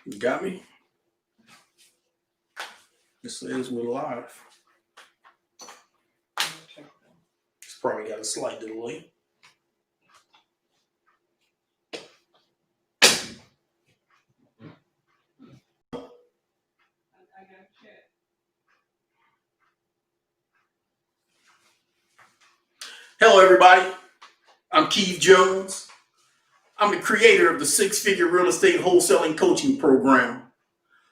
You got me? It says we're live. It's probably got a slight delay. Hello, everybody. I'm Keith Jones. I'm the creator of the six-figure real estate wholesaling coaching program.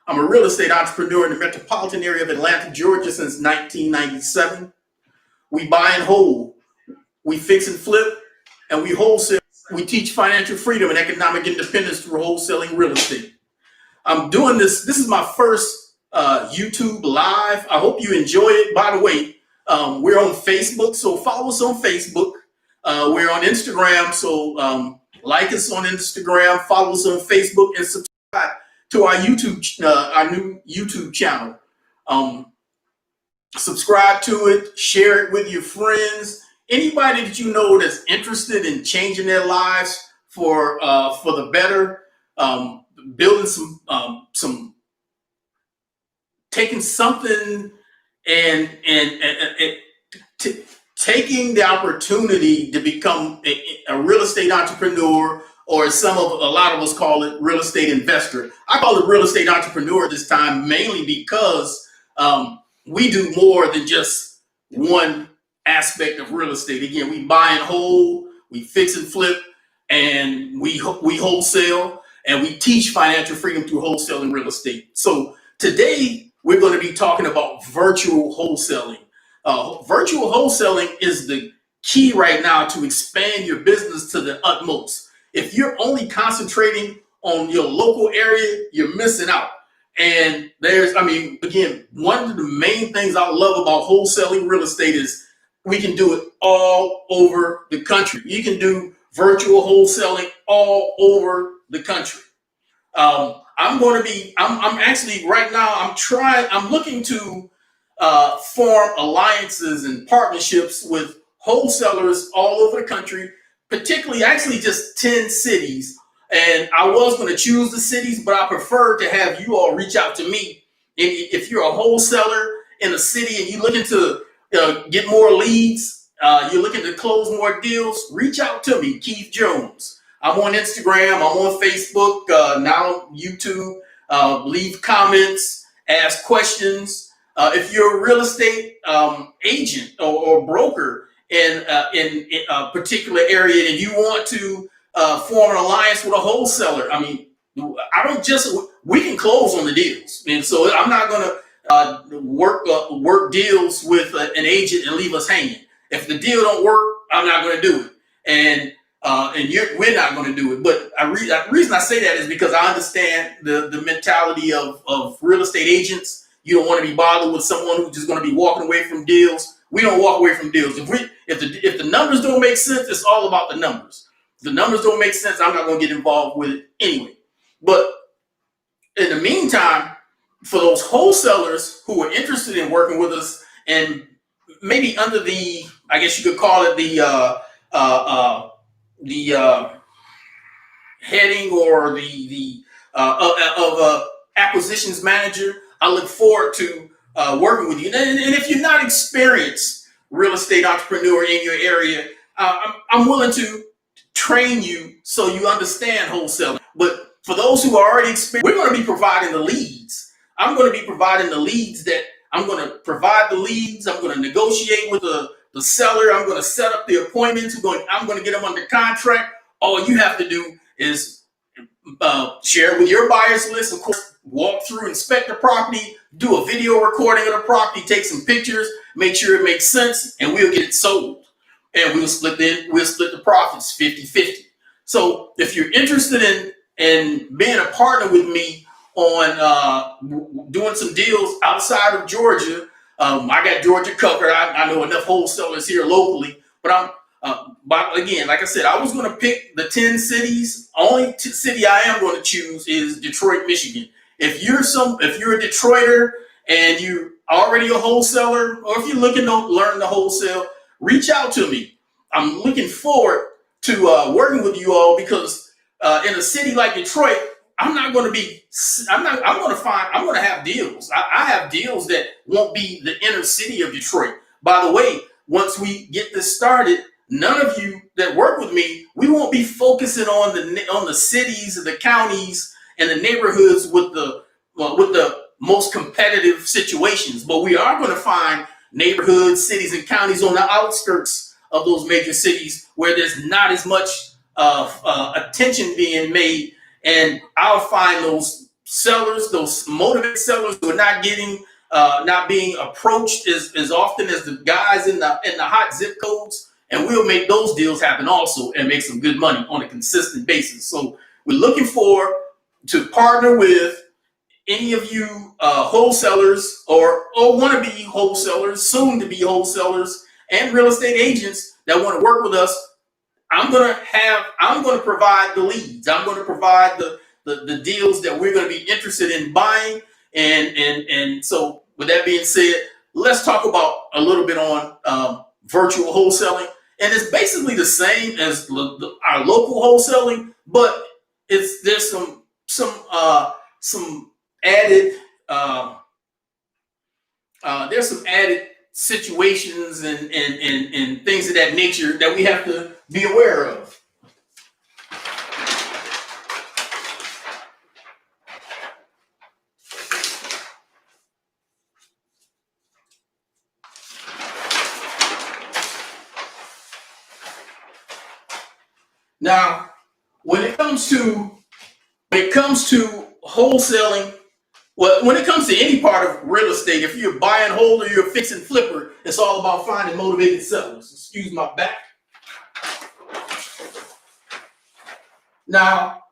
I'm a real estate entrepreneur in the metropolitan area of Atlanta, Georgia since 1997. We buy and hold, we fix and flip, and we wholesale. We teach financial freedom and economic independence through wholesaling real estate. I'm doing this. This is my first YouTube live. I hope you enjoy it. By the way, we're on Facebook, so follow us on Facebook. We're on Instagram, so like us on Instagram, follow us on Facebook, and subscribe to our new YouTube channel. Subscribe to it, share it with your friends. Anybody that you know that's interested in changing their lives for the better, building some taking something and taking the opportunity to become a real estate entrepreneur, or a lot of us call it real estate investor. I call it real estate entrepreneur this time, mainly because we do more than just one aspect of real estate. Again, we buy and hold, we fix and flip, and we wholesale, and we teach financial freedom through wholesaling real estate. So today we're going to be talking about virtual wholesaling. Virtual wholesaling is the key right now to expand your business to the utmost. If you're only concentrating on your local area, you're missing out. And again, one of the main things I love about wholesaling real estate is we can do it all over the country. You can do virtual wholesaling all over the country. I'm actually right now, I'm looking to form alliances and partnerships with wholesalers all over the country, particularly actually just 10 cities. And I was going to choose the cities, but I prefer to have you all reach out to me. If you're a wholesaler in a city and you're looking to get more leads, you're looking to close more deals, reach out to me, Keith Jones. I'm on Instagram, I'm on Facebook, now YouTube. Leave comments, ask questions. If you're a real estate agent or broker in a particular area and you want to form an alliance with a wholesaler, we can close on the deals. And so I'm not going to work deals with an agent and leave us hanging. If the deal don't work, I'm not going to do it. And we're not going to do it. But the reason I say that is because I understand the mentality of real estate agents. You don't want to be bothered with someone who's just going to be walking away from deals. We don't walk away from deals. If the numbers don't make sense, it's all about the numbers. If the numbers don't make sense, I'm not going to get involved with it anyway. But in the meantime, for those wholesalers who are interested in working with us, and maybe under the, I guess you could call it the heading or the acquisitions manager, I look forward to working with you. And if you're not experienced real estate entrepreneur in your area, I'm willing to train you so you understand wholesaling. But for those who are already experienced, we're going to be providing the leads. I'm going to be providing the leads I'm going to provide the leads. I'm going to negotiate with the seller. I'm going to set up the appointments. I'm going to get them under contract. All you have to do is share with your buyers list. Of course, walk through, inspect the property, do a video recording of the property, take some pictures, make sure it makes sense, and we'll get it sold. And we'll split the profits 50-50. So if you're interested in being a partner with me on doing some deals outside of Georgia, I got Georgia covered. I know enough wholesalers here locally, but again, like I said, I was going to pick the 10 cities. Only city I am going to choose is Detroit, Michigan. If you're a Detroiter and you're already a wholesaler, or if you're looking to learn the wholesale, reach out to me. I'm looking forward to working with you all because in a city like Detroit, I'm not going to be. I'm going to find. I'm going to have deals. I have deals that won't be the inner city of Detroit. By the way, once we get this started, none of you that work with me, we won't be focusing on the cities and the counties and the neighborhoods with the most competitive situations. But we are going to find neighborhoods, cities, and counties on the outskirts of those major cities where there's not as much attention being made, and I'll find those sellers, those motivated sellers who are not being approached as often as the guys in the hot zip codes, and we'll make those deals happen also and make some good money on a consistent basis. So we're looking to partner with any of you wholesalers or want to be wholesalers, soon to be wholesalers, and real estate agents that want to work with us. I'm going to provide the leads. I'm going to provide the deals that we're going to be interested in buying. And so with that being said, let's talk about a little bit on virtual wholesaling. And it's basically the same as our local wholesaling, but there's some added there's some added situations and things of that nature that we have to be aware of. Now, when it comes to wholesaling, well, when it comes to any part of real estate, if you're a buy and hold or you're a fix and flipper, it's all about finding motivated sellers. Excuse my back. Now,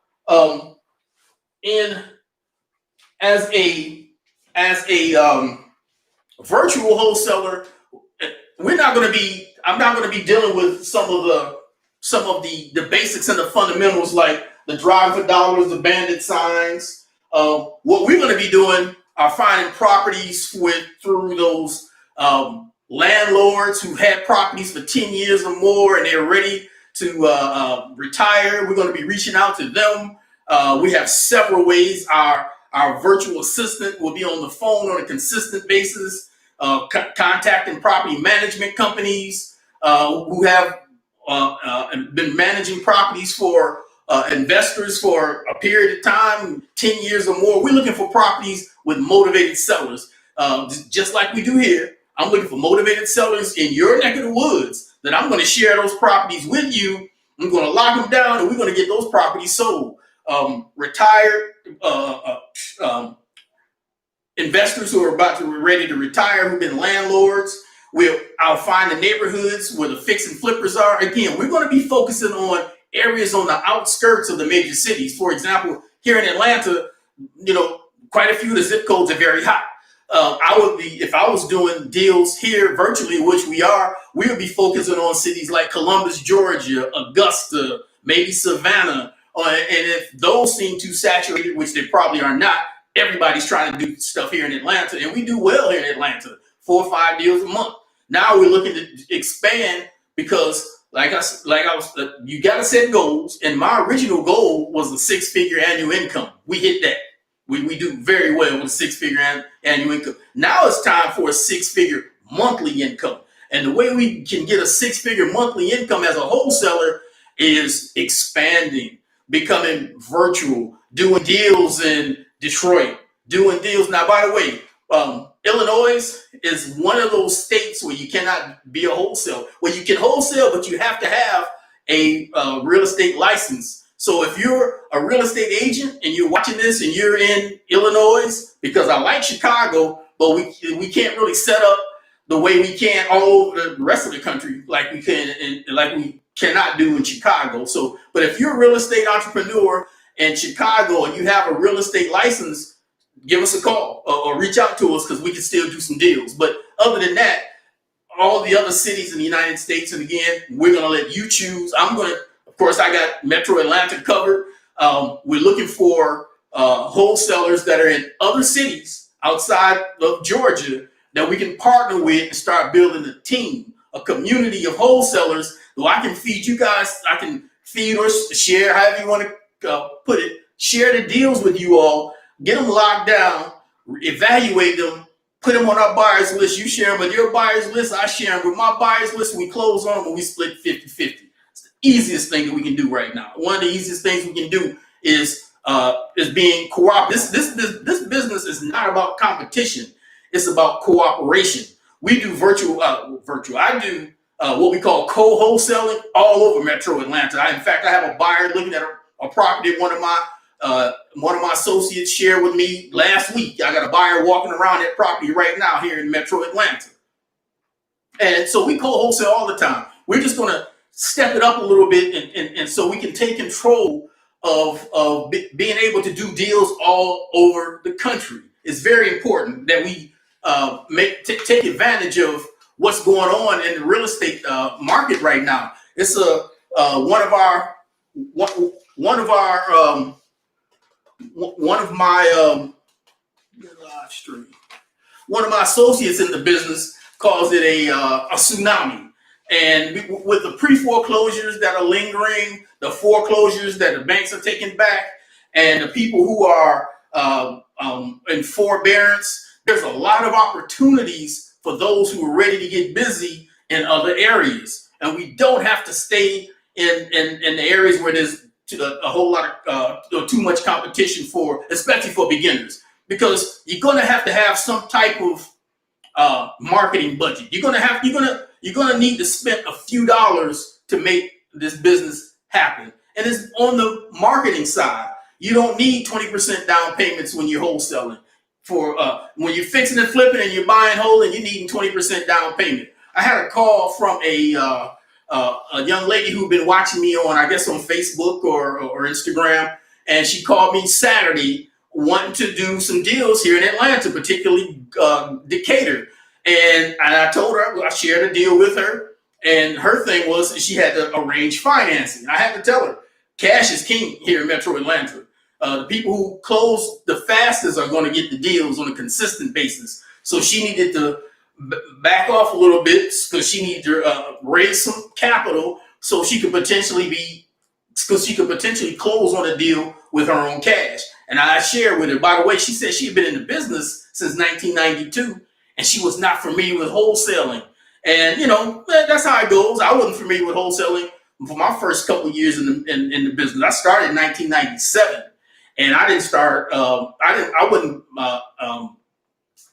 as a virtual wholesaler, I'm not going to be dealing with some of the basics and the fundamentals like the drive for dollars, the bandit signs. What we're going to be doing are finding properties through those landlords who had properties for 10 years or more and they're ready to retire. We're going to be reaching out to them. We have several ways. Our virtual assistant will be on the phone on a consistent basis, contacting property management companies who have been managing properties for investors for a period of time, 10 years or more. We're looking for properties with motivated sellers, just like we do here. I'm looking for motivated sellers in your neck of the woods that I'm going to share those properties with you. I'm going to lock them down and we're going to get those properties sold. Retired investors who are ready to retire, who've been landlords. I'll find the neighborhoods where the fix and flippers are. Again, we're going to be focusing on areas on the outskirts of the major cities. For example, here in Atlanta, quite a few of the zip codes are very hot. If I was doing deals here virtually, which we would be focusing on cities like Columbus, Georgia, Augusta, maybe Savannah. And if those seem too saturated, which they probably are not, everybody's trying to do stuff here in Atlanta, and we do well here in Atlanta, 4 or 5 deals a month. Now we're looking to expand because, you got to set goals. And my original goal was a 6-figure annual income. We hit that. We do very well with a 6-figure annual income. Now it's time for a 6-figure monthly income. And the way we can get a 6-figure monthly income as a wholesaler is expanding, becoming virtual, doing deals in Detroit, doing deals. Now, by the way, Illinois is one of those states where you cannot be a wholesale. Well, you can wholesale, but you have to have a real estate license. So if you're a real estate agent and you're watching this and you're in Illinois, because I like Chicago, but we can't really set up the way we can all over the rest of the country like we can and like we cannot do in Chicago. So, but if you're a real estate entrepreneur in Chicago and you have a real estate license, give us a call or reach out to us because we can still do some deals. But other than that, all the other cities in the United States, and again, we're going to let you choose. Of course, I got Metro Atlanta covered. We're looking for wholesalers that are in other cities outside of Georgia that we can partner with and start building a team, a community of wholesalers who I can feed you guys. I can feed or share, however you want to put it, share the deals with you all, get them locked down, evaluate them, put them on our buyers list. You share them with your buyers list, I share them with my buyers list. We close on them and we split 50-50. It's the easiest thing that we can do right now. One of the easiest things we can do is being cooperative. This business is not about competition. It's about cooperation. We do virtual. I do what we call co-wholesaling all over Metro Atlanta. In fact, I have a buyer looking at a property one of my associates shared with me last week. I got a buyer walking around that property right now here in Metro Atlanta. And so we co-wholesale all the time. We're just going to step it up a little bit, and so we can take control of being able to do deals all over the country. It's very important that we take advantage of what's going on in the real estate market right now. It's one of my associates in the business calls it a tsunami. And with the pre-foreclosures that are lingering, the foreclosures that the banks are taking back, and the people who are in forbearance, there's a lot of opportunities for those who are ready to get busy in other areas. And we don't have to stay in the areas where there's a whole lot of too much competition especially for beginners, because you're going to have some type of marketing budget. You're gonna need to spend a few dollars to make this business happen. And it's on the marketing side. You don't need 20% down payments when you're wholesaling. For when you're fixing and flipping and you're buying whole and you're needing 20% down payment. I had a call from a young lady who'd been watching me on Facebook or Instagram, and she called me Saturday wanting to do some deals here in Atlanta, particularly Decatur. And I told her, I shared a deal with her, and her thing was she had to arrange financing. I had to tell her, cash is king here in Metro Atlanta. The people who close the fastest are going to get the deals on a consistent basis. So she needed to back off a little bit because she needed to raise some capital so she could potentially close on a deal with her own cash. And I shared with her, by the way, she said she had been in the business since 1992, and she was not familiar with wholesaling. And, that's how it goes. I wasn't familiar with wholesaling for my first couple of years in the business. I started in 1997, and I didn't start, I wasn't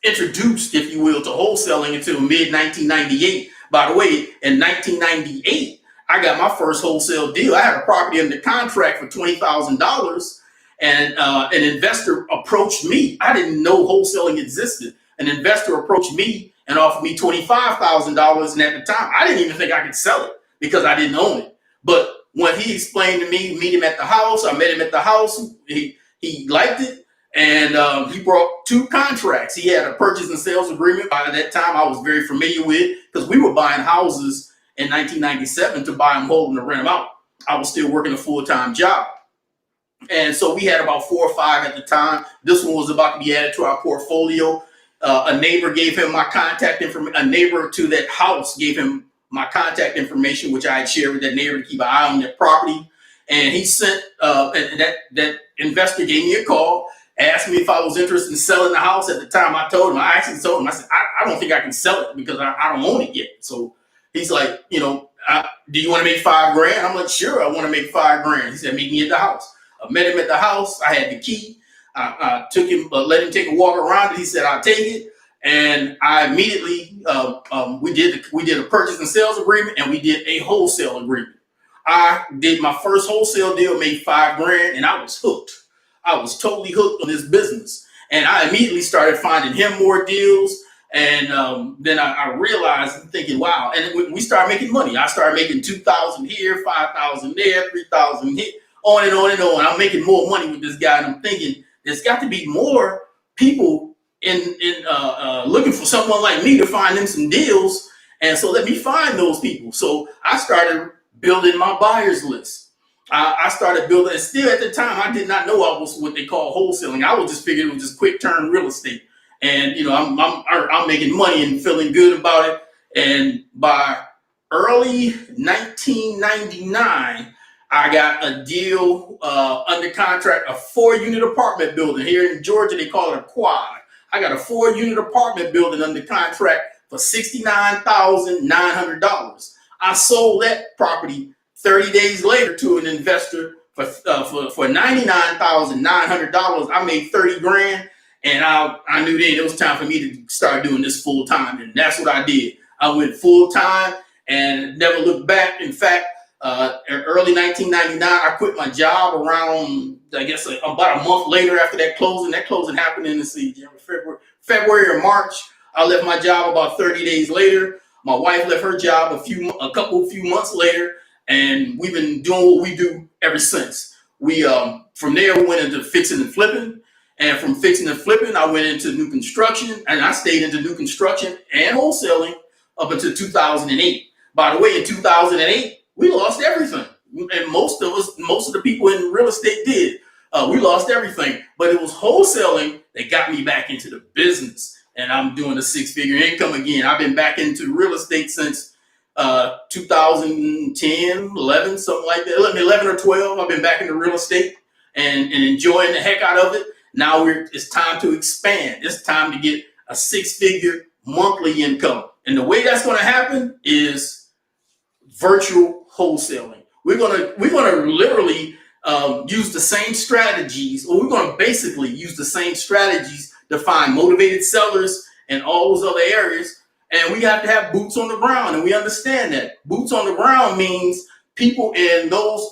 introduced, if you will, to wholesaling until mid 1998. By the way, in 1998, I got my first wholesale deal. I had a property under contract for $20,000, and an investor approached me. I didn't know wholesaling existed. An investor approached me and offered me $25,000, and at the time, I didn't even think I could sell it because I didn't own it. But when he explained to me, meet him at the house, I met him at the house. He liked it, and he brought two contracts. He had a purchase and sales agreement. By that time, I was very familiar with, because we were buying houses in 1997 to buy them whole and to rent them out. I was still working a full-time job. And so we had about 4 or 5 at the time. This one was about to be added to our portfolio. A neighbor gave him my contact information. A neighbor to that house gave him my contact information, which I had shared with that neighbor to keep an eye on that property. And he sent, and that investor gave me a call, asked me if I was interested in selling the house. At the time, I told him, I said, I don't think I can sell it because I don't own it yet. So he's like, do you want to make $5,000? I'm like, sure, I want to make $5,000. He said, meet me at the house. I met him at the house. I had the key. I took him, let him take a walk around it. He said, I'll take it. And I immediately, we did a purchase and sales agreement, and we did a wholesale agreement. I did my first wholesale deal, made $5,000, and I was hooked. I was totally hooked on this business. And I immediately started finding him more deals. And then I realized, I'm thinking, wow. And when we started making money, I started making $2,000 here, $5,000 there, $3,000 here, on and on and on. I'm making more money with this guy, and I'm thinking there's got to be more people in looking for someone like me to find them some deals. And so let me find those people. So I started building my buyers list. I started building, and still at the time, I did not know I was what they call wholesaling. I was just figuring it was just quick turn real estate. And, I'm making money and feeling good about it. And by early 1999, I got a deal under contract, a 4-unit apartment building. Here in Georgia, they call it a quad. I got a 4-unit apartment building under contract for $69,900. I sold that property 30 days later to an investor for $99,900. I made 30 grand, and I knew then it was time for me to start doing this full time, and that's what I did. I went full time and never looked back. In fact, in early 1999, I quit my job around, I guess, about a month later after that closing. That closing happened in February or March. I left my job about 30 days later. My wife left her job a few months later, and we've been doing what we do ever since. We from there we went into fixing and flipping, and from fixing and flipping, I went into new construction, and I stayed into new construction and wholesaling up until 2008. By the way, in 2008, we lost everything, and most of the people in real estate did. We lost everything, but it was wholesaling that got me back into the business, and I'm doing a 6-figure income again. I've been back into real estate since 2010, 11, something like that, 11 or 12. I've been back into real estate and enjoying the heck out of it. Now it's time to expand. It's time to get a 6-figure monthly income, and the way that's going to happen is virtual wholesaling. We're gonna literally use the same strategies, or we're gonna basically use the same strategies to find motivated sellers and all those other areas. And we have to have boots on the ground, and we understand that boots on the ground means people in those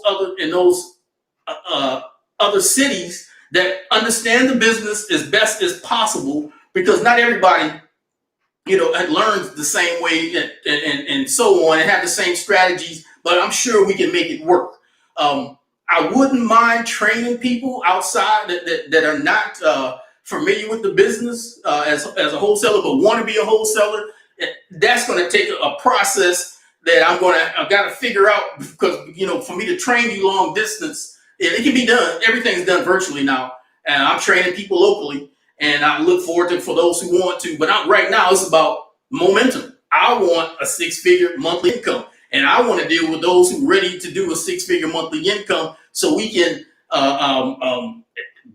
other cities that understand the business as best as possible, because not everybody and learns the same way and so on, and have the same strategies, but I'm sure we can make it work. I wouldn't mind training people outside that are not familiar with the business as a wholesaler, but want to be a wholesaler. That's going to take a process that I've got to figure out, because, for me to train you long distance, it can be done. Everything's done virtually now, and I'm training people locally. And I look forward to for those who want to. But right now, it's about momentum. I want a 6-figure monthly income. And I want to deal with those who are ready to do a 6-figure monthly income, so we can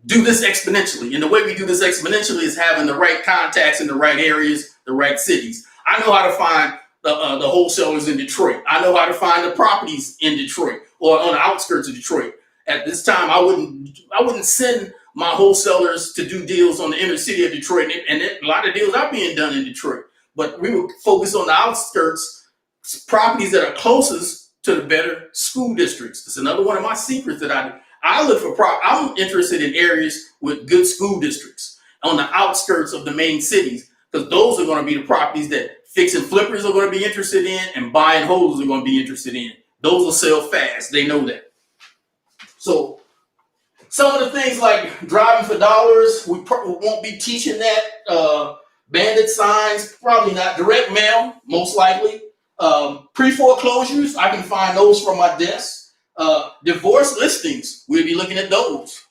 do this exponentially. And the way we do this exponentially is having the right contacts in the right areas, the right cities. I know how to find the wholesalers in Detroit. I know how to find the properties in Detroit or on the outskirts of Detroit. At this time, I wouldn't send my wholesalers to do deals on the inner city of Detroit, and a lot of deals are being done in Detroit. But we would focus on the outskirts, properties that are closest to the better school districts. It's another one of my secrets that I look for. I'm interested in areas with good school districts on the outskirts of the main cities, because those are going to be the properties that fix and flippers are going to be interested in, and buy and holders are going to be interested in. Those will sell fast. They know that. So some of the things like driving for dollars, we won't be teaching that. Bandit signs, probably not. Direct mail, most likely. Pre-foreclosures, I can find those from my desk. Divorce listings, we'll be looking at those.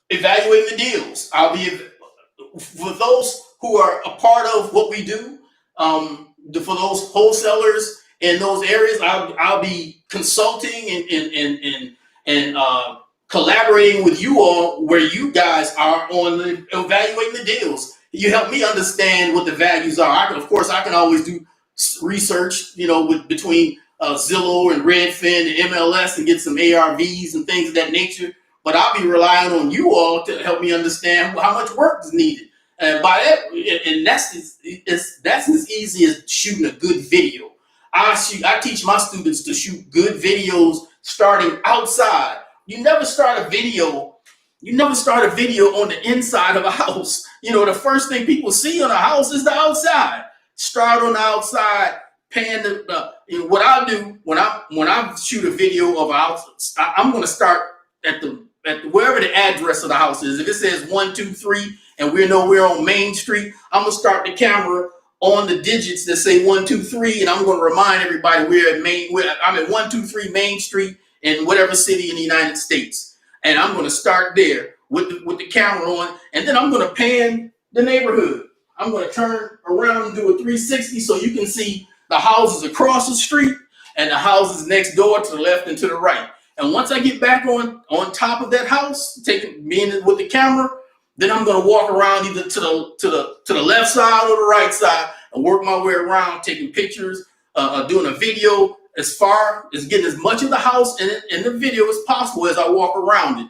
Evaluating the deals. I'll be, for those who are a part of what we do, for those wholesalers in those areas, I'll be consulting and collaborating with you all, where you guys are on evaluating the deals. You help me understand what the values are. I can always do research, between Zillow and Redfin and MLS, and get some ARVs and things of that nature. But I'll be relying on you all to help me understand how much work is needed. And by that, and that's as easy as shooting a good video. I teach my students to shoot good videos starting outside. You never start a video on the inside of a house. The first thing people see on a house is the outside. Start on the outside, pan what I do when I shoot a video of a house, I'm going to start at wherever the address of the house is. If it says 123 and we're on Main Street, I'm going to start the camera on the digits that say 123, and I'm going to remind everybody I'm at 123 Main Street in whatever city in the United States. And I'm going to start there with the camera on, and then I'm going to pan the neighborhood. I'm going to turn around and do a 360 so you can see the houses across the street and the houses next door to the left and to the right. And once I get back on top of that house, being with the camera, then I'm going to walk around either to the left side or the right side and work my way around, taking pictures, doing a video as far as getting as much of the house in the video as possible as I walk around it.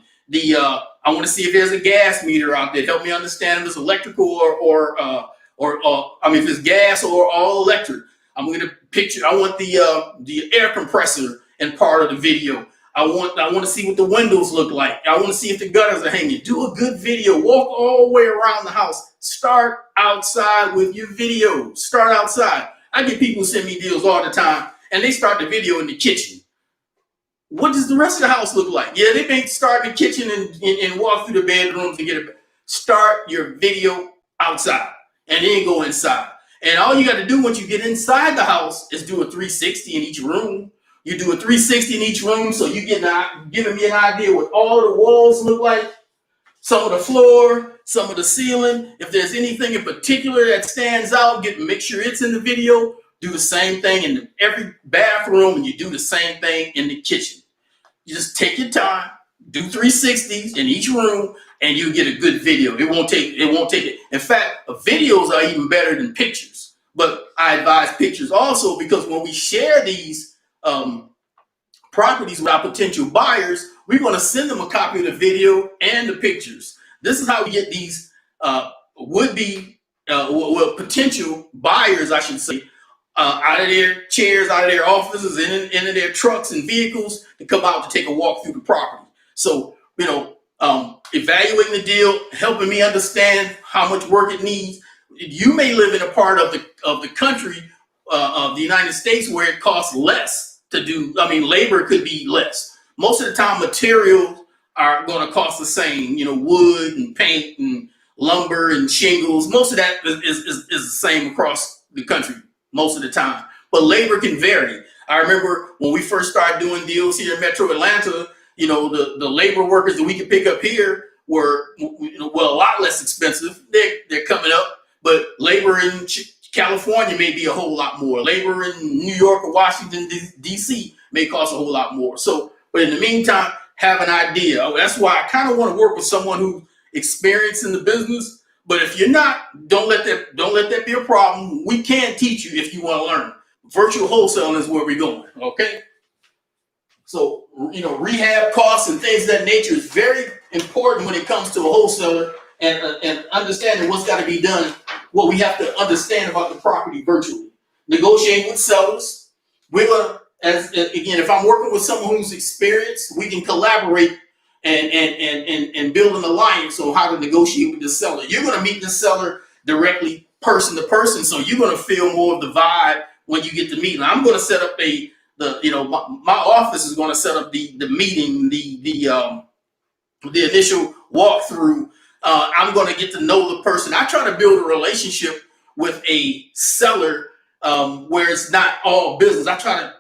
I want to see if there's a gas meter out there. Help me understand if it's electrical or if it's gas or all electric. I'm going to picture. I want the air compressor in part of the video. I want to see what the windows look like. I want to see if the gutters are hanging. Do a good video. Walk all the way around the house. Start outside with your video. Start outside. I get people who send me deals all the time, and they start the video in the kitchen. What does the rest of the house look like? Yeah, they may start in the kitchen and walk through the bedrooms and get it. Start your video outside and then go inside. And all you got to do once you get inside the house is do a 360 in each room. You do a 360 in each room, so you giving me an idea what all of the walls look like, some of the floor, some of the ceiling. If there's anything in particular that stands out, make sure it's in the video. Do the same thing in every bathroom, and you do the same thing in the kitchen. You just take your time, do 360s in each room, and you get a good video. It won't take it. In fact, videos are even better than pictures. But I advise pictures also because when we share these properties with our potential buyers, we're going to send them a copy of the video and the pictures. This is how we get these would-be potential buyers, I should say, out of their chairs, out of their offices, into their trucks and vehicles to come out to take a walk through the property. So, evaluating the deal, helping me understand how much work it needs. You may live in a part of the country of the United States where it costs less to do. Labor could be less. Most of the time, materials are going to cost the same. Wood and paint and lumber and shingles. Most of that is the same across the country most of the time. But labor can vary. I remember when we first started doing deals here in Metro Atlanta, the labor workers that we could pick up here were a lot less expensive. They're coming up, but labor in California may be a whole lot more. Labor in New York or Washington, D.C. may cost a whole lot more. So, but in the meantime, have an idea. That's why I kind of want to work with someone who's experienced in the business. But if you're not, don't let that be a problem. We can teach you if you want to learn. Virtual wholesaling is where we're going. Okay. So, rehab costs and things of that nature is very important when it comes to a wholesaler and understanding what's got to be done, what we have to understand about the property virtually. Negotiating with sellers. We're going to, if I'm working with someone who's experienced, we can collaborate and build an alliance on how to negotiate with the seller. You're going to meet the seller directly, person to person, so you're going to feel more of the vibe when you get to meet. I'm going to set up my office is going to set up the meeting, the initial walkthrough. I'm going to get to know the person. I try to build a relationship with a seller where it's not all business. I try to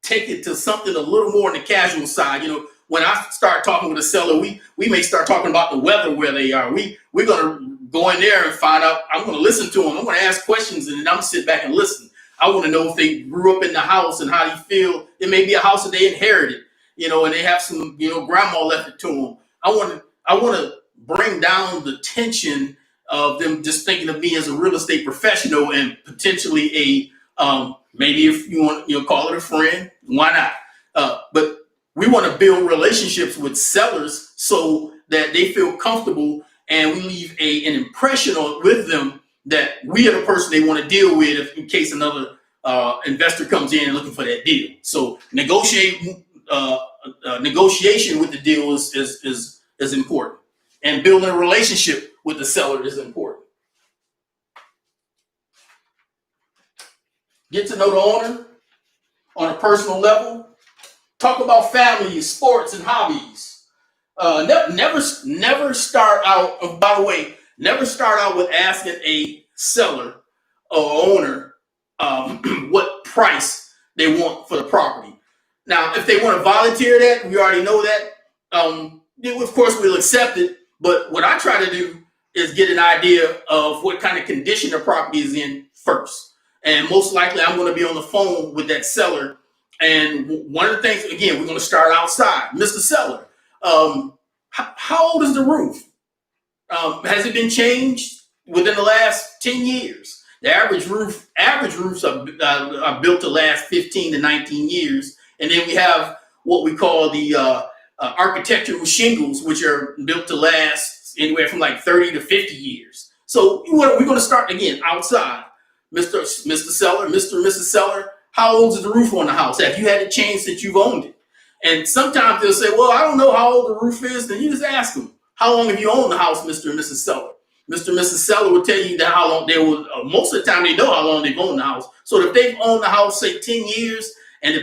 take it to something a little more on the casual side. When I start talking with a seller, we may start talking about the weather where they are. We're going to go in there and find out. I'm going to listen to them. I'm going to ask questions, and then I'm going to sit back and listen. I want to know if they grew up in the house and how they feel. It may be a house that they inherited, and they have some, grandma left it to them. I want to bring down the tension of them just thinking of me as a real estate professional and potentially maybe if you want, call it a friend, why not? But we want to build relationships with sellers so that they feel comfortable and we leave an impression with them that we are the person they want to deal with in case another investor comes in and looking for that deal. So negotiation with the deal is important, and building a relationship with the seller is important. Get to know the owner on a personal level. Talk about family, sports, and hobbies. Never start out. By the way, never start out with asking a seller or owner what price they want for the property. Now, if they want to volunteer that, we already know that. Of course, we'll accept it. But what I try to do is get an idea of what kind of condition the property is in first. And most likely, I'm going to be on the phone with that seller. And one of the things, again, we're going to start outside. Mr. Seller, how old is the roof? Has it been changed within the last 10 years? The average roofs are built to last 15 to 19 years. And then we have what we call the architectural shingles, which are built to last anywhere from like 30 to 50 years. So we're going to start again outside. Mr. Seller, Mr. and Mrs. Seller, how old is the roof on the house? Have you had it changed since you've owned it? And sometimes they'll say, well, I don't know how old the roof is. Then you just ask them, how long have you owned the house, Mr. and Mrs. Seller? Mr. and Mrs. Seller will tell you that how long they will, most of the time they know how long they've owned the house. So if they've owned the house, say 10 years,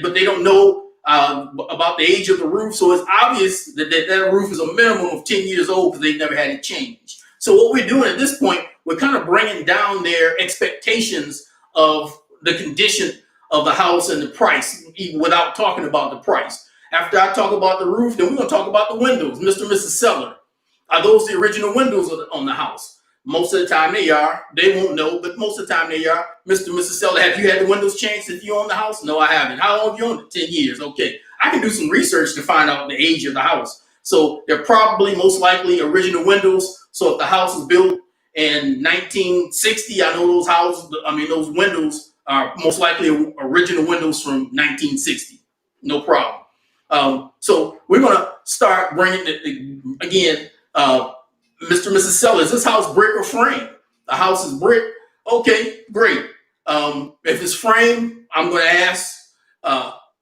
but they don't know about the age of the roof, so it's obvious that roof is a minimum of 10 years old because they've never had it changed. So what we're doing at this point, we're kind of bringing down their expectations of the condition of the house and the price, even without talking about the price. After I talk about the roof, then we're going to talk about the windows. Mr. and Mrs. Seller, are those the original windows on the house? Most of the time they are. They won't know, but most of the time they are. Mr. and Mrs. Seller, have you had the windows changed since you own the house? No, I haven't. How long have you owned it? 10 years. Okay. I can do some research to find out the age of the house. So they're probably most likely original windows. So if the house was built in 1960, I know those windows are most likely original windows from 1960. No problem. So we're going to start bringing it again. Mr. and Mrs. Seller, is this house brick or frame? The house is brick. Okay, great. If it's frame, I'm going to ask,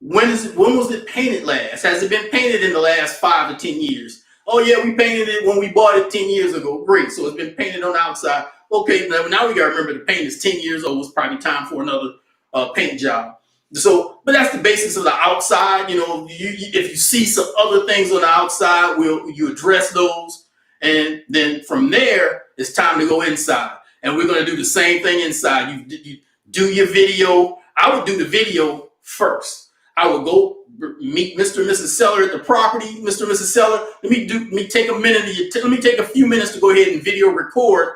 when was it painted last? Has it been painted in the last 5 to 10 years? Oh yeah, we painted it when we bought it 10 years ago. Great. So it's been painted on the outside. Okay, now we got to remember the paint is 10 years old. It's probably time for another paint job. So, but that's the basis of the outside. If you see some other things on the outside, you address those. And then from there, it's time to go inside. And we're going to do the same thing inside. You do your video. I would do the video first. I would go meet Mr. and Mrs. Seller at the property. Mr. and Mrs. Seller, let me take a few minutes to go ahead and video record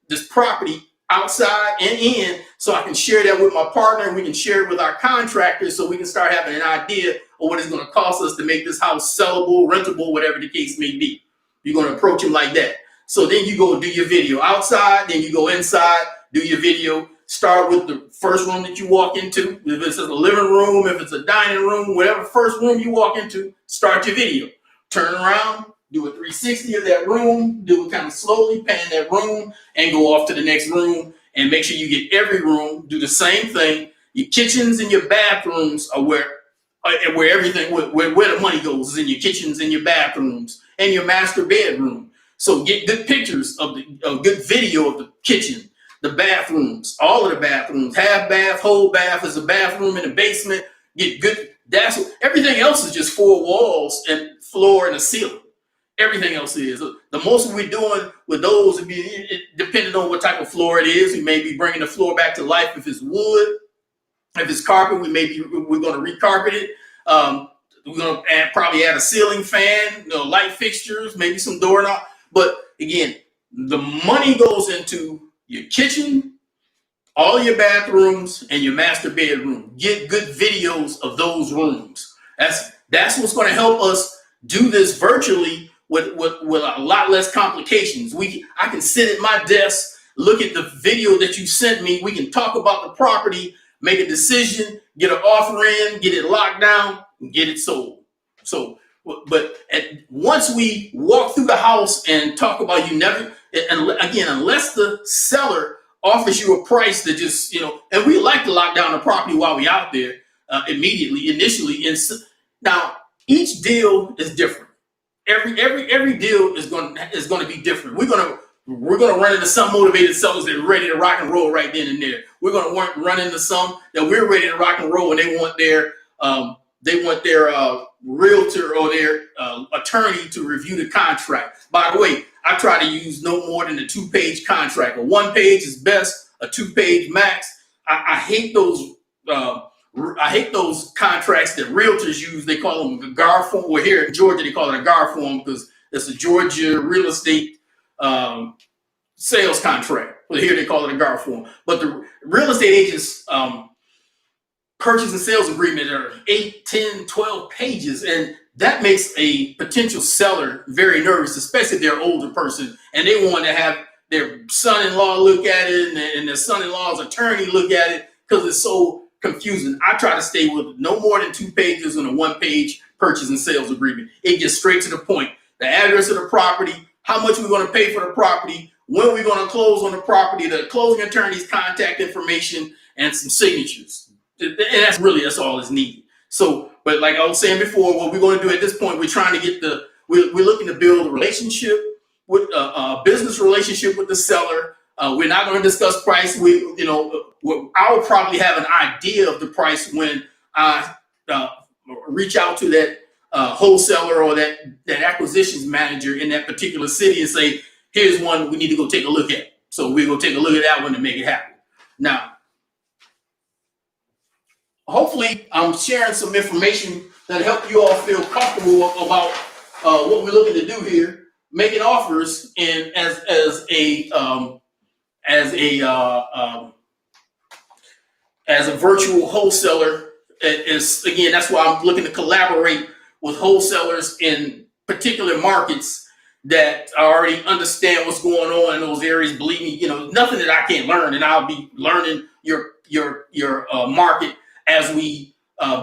this property outside and in, so I can share that with my partner, and we can share it with our contractors, so we can start having an idea of what it's going to cost us to make this house sellable, rentable, whatever the case may be. You're going to approach them like that. So then you go do your video outside, then you go inside, do your video. Start with the first room that you walk into. If it's a living room, if it's a dining room, whatever first room you walk into, start your video. Turn around, do a 360 of that room, do it kind of slowly, pan that room, and go off to the next room, and make sure you get every room. Do the same thing. Your kitchens and your bathrooms are where everything, where the money goes, is in your kitchens and your bathrooms and your master bedroom. So get good pictures of a good video of the kitchen, the bathrooms, all of the bathrooms, half bath, whole bath, is a bathroom in the basement. Get good. Everything else is just 4 walls and floor and a ceiling. Everything else is. The most we're doing with those would be, depending on what type of floor it is, we may be bringing the floor back to life. If it's wood, if it's carpet, we're going to recarpet it. We're going to probably add a ceiling fan, light fixtures, maybe some doorknob. But again, the money goes into your kitchen, all your bathrooms, and your master bedroom. Get good videos of those rooms. That's what's going to help us do this virtually with a lot less complications. I can sit at my desk, look at the video that you sent me. We can talk about the property, make a decision, get an offer in, get it locked down, and get it sold. So, but once we walk through the house and talk about, unless the seller offers you a price that just, and we like to lock down the property while we're out there initially. And now each deal is different. Every deal is going to be different. We're going to run into some motivated sellers that are ready to rock and roll right then and there. We're going to run into some that we're ready to rock and roll, and they want their realtor or their attorney to review the contract. By the way, I try to use no more than a 2-page contract. A 1-page is best, a 2-page max. I hate those. I hate those contracts that realtors use. They call them a GAR form. Well, here in Georgia, they call it a GAR form because it's a Georgia real estate sales contract. Well, here they call it a GAR form. But the real estate agents purchase and sales agreement are 8, 10, 12 pages. And that makes a potential seller very nervous, especially if they're an older person and they want to have their son-in-law look at it and their son-in-law's attorney look at it because it's so confusing. I try to stay with no more than 2 pages on a 1-page purchase and sales agreement. It gets straight to the point. The address of the property, how much we're going to pay for the property, when we're going to close on the property, the closing attorney's contact information, and some signatures. And that's all that's needed. So, but like I was saying before, what we're going to do at this point, we're looking to build a relationship with a business relationship with the seller. We're not going to discuss price. I'll probably have an idea of the price when I reach out to that wholesaler or that acquisitions manager in that particular city and say, here's one we need to go take a look at. So we're going to take a look at that one to make it happen. Now, hopefully I'm sharing some information that help you all feel comfortable about what we're looking to do here, making offers and as a virtual wholesaler. Again, that's why I'm looking to collaborate with wholesalers in particular markets that already understand what's going on in those areas. Believe me, nothing that I can't learn, and I'll be learning your market as we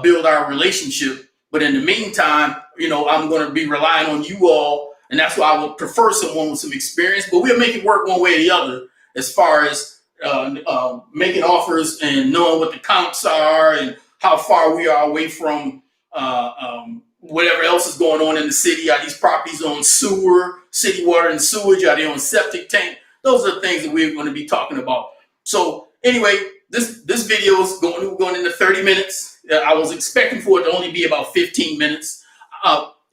build our relationship. But in the meantime, I'm going to be relying on you all, and that's why I would prefer someone with some experience. But we'll make it work one way or the other as far as making offers and knowing what the comps are and how far we are away from whatever else is going on in the city. Are these properties on sewer, city water and sewage? Are they on septic tank? Those are the things that we're going to be talking about. So anyway, this video is going into 30 minutes. I was expecting for it to only be about 15 minutes.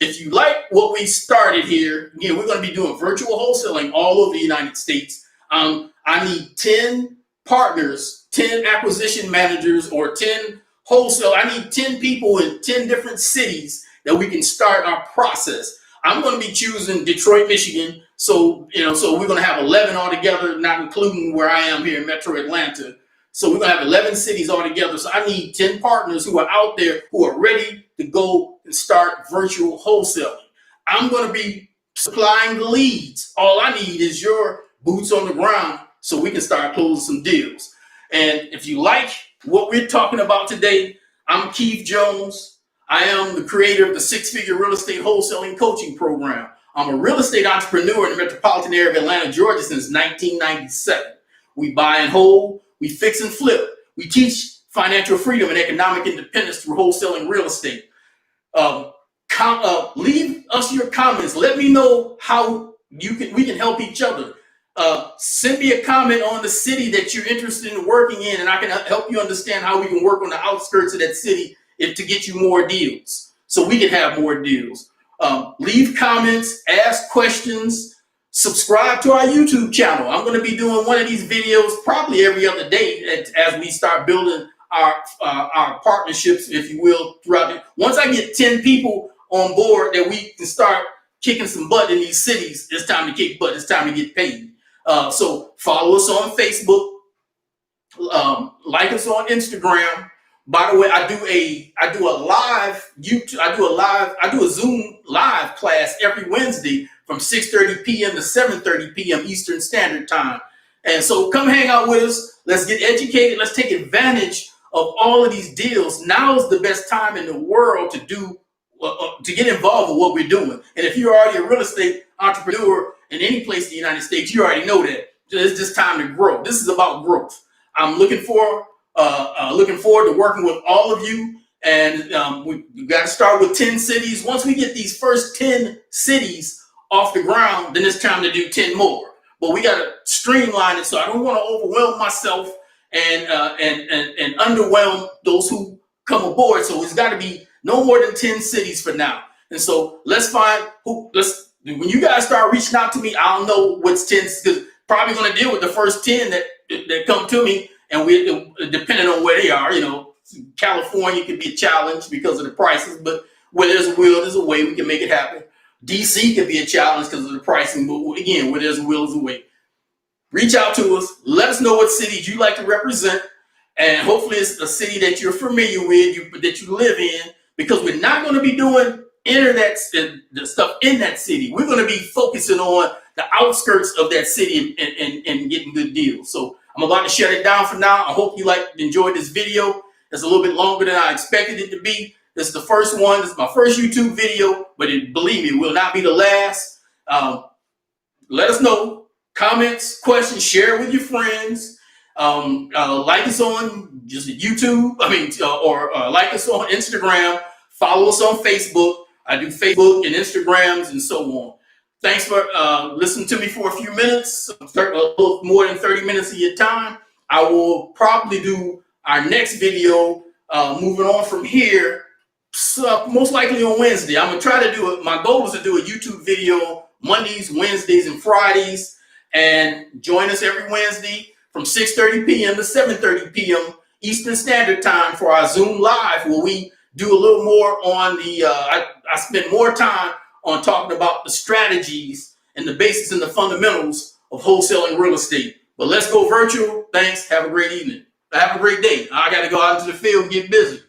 If you like what we started here, we're going to be doing virtual wholesaling all over the United States. I need 10 partners, 10 acquisition managers, or 10 wholesale. I need 10 people in 10 different cities that we can start our process. I'm going to be choosing Detroit, Michigan. So we're going to have 11 altogether, not including where I am here in Metro Atlanta. So we're going to have 11 cities altogether. So I need 10 partners who are out there who are ready to go and start virtual wholesaling. I'm going to be supplying the leads. All I need is your boots on the ground so we can start closing some deals. And if you like what we're talking about today, I'm Keith Jones. I am the creator of the 6-Figure Real Estate Wholesaling Coaching Program. I'm a real estate entrepreneur in the metropolitan area of Atlanta, Georgia since 1997. We buy and hold, we fix and flip. We teach financial freedom and economic independence through wholesaling real estate. Leave us your comments. Let me know how we can help each other. Send me a comment on the city that you're interested in working in, and I can help you understand how we can work on the outskirts of that city to get you more deals, so we can have more deals. Leave comments, ask questions, subscribe to our YouTube channel. I'm going to be doing one of these videos probably every other day as we start building our partnerships, if you will, throughout it. Once I get 10 people on board that we can start kicking some butt in these cities, it's time to kick butt. It's time to get paid. So follow us on Facebook, like us on Instagram. By the way, I do a live YouTube, I do a Zoom live class every Wednesday from 6:30 p.m. to 7:30 p.m. Eastern Standard Time. And so come hang out with us. Let's get educated. Let's take advantage of all of these deals. Now is the best time in the world to get involved with what we're doing. And if you're already a real estate entrepreneur in any place in the United States, you already know that it's just time to grow. This is about growth. I'm looking forward to working with all of you. And we got to start with 10 cities. Once we get these first 10 cities off the ground, then it's time to do 10 more. But we got to streamline it, so I don't want to overwhelm myself and underwhelm those who come aboard. So it's got to be no more than 10 cities for now. And so when you guys start reaching out to me, I'll know what's 10, because probably going to deal with the first 10 that come to me, and depending on where they are, California could be a challenge because of the prices, but where there's a will, there's a way. We can make it happen. DC could be a challenge because of the pricing, but again, where there's a will, there's a way. reach out to us. Let us know what cities you like to represent, and hopefully it's a city that you're familiar with, that you live in, because we're not going to be doing internet the stuff in that city. We're going to be focusing on the outskirts of that city and getting good deals. So I'm about to shut it down for now. I hope you enjoyed this video. It's a little bit longer than I expected it to be. This is the first one. This is my first YouTube video, but believe me, it will not be the last. Let us know. Comments, questions, share with your friends. Like us on just YouTube. Or like us on Instagram. Follow us on Facebook. I do Facebook and Instagrams and so on. Thanks for listening to me for a few minutes, a little more than 30 minutes of your time. I will probably do our next video moving on from here, most likely on Wednesday. I'm going to try to do it. My goal is to do a YouTube video Mondays, Wednesdays, and Fridays. And join us every Wednesday from 6:30 p.m. to 7:30 p.m. Eastern Standard Time for our Zoom Live, where we do a little more on I spend more time on talking about the strategies and the basics and the fundamentals of wholesaling real estate. But let's go virtual. Thanks. Have a great evening. Have a great day. I got to go out into the field and get busy.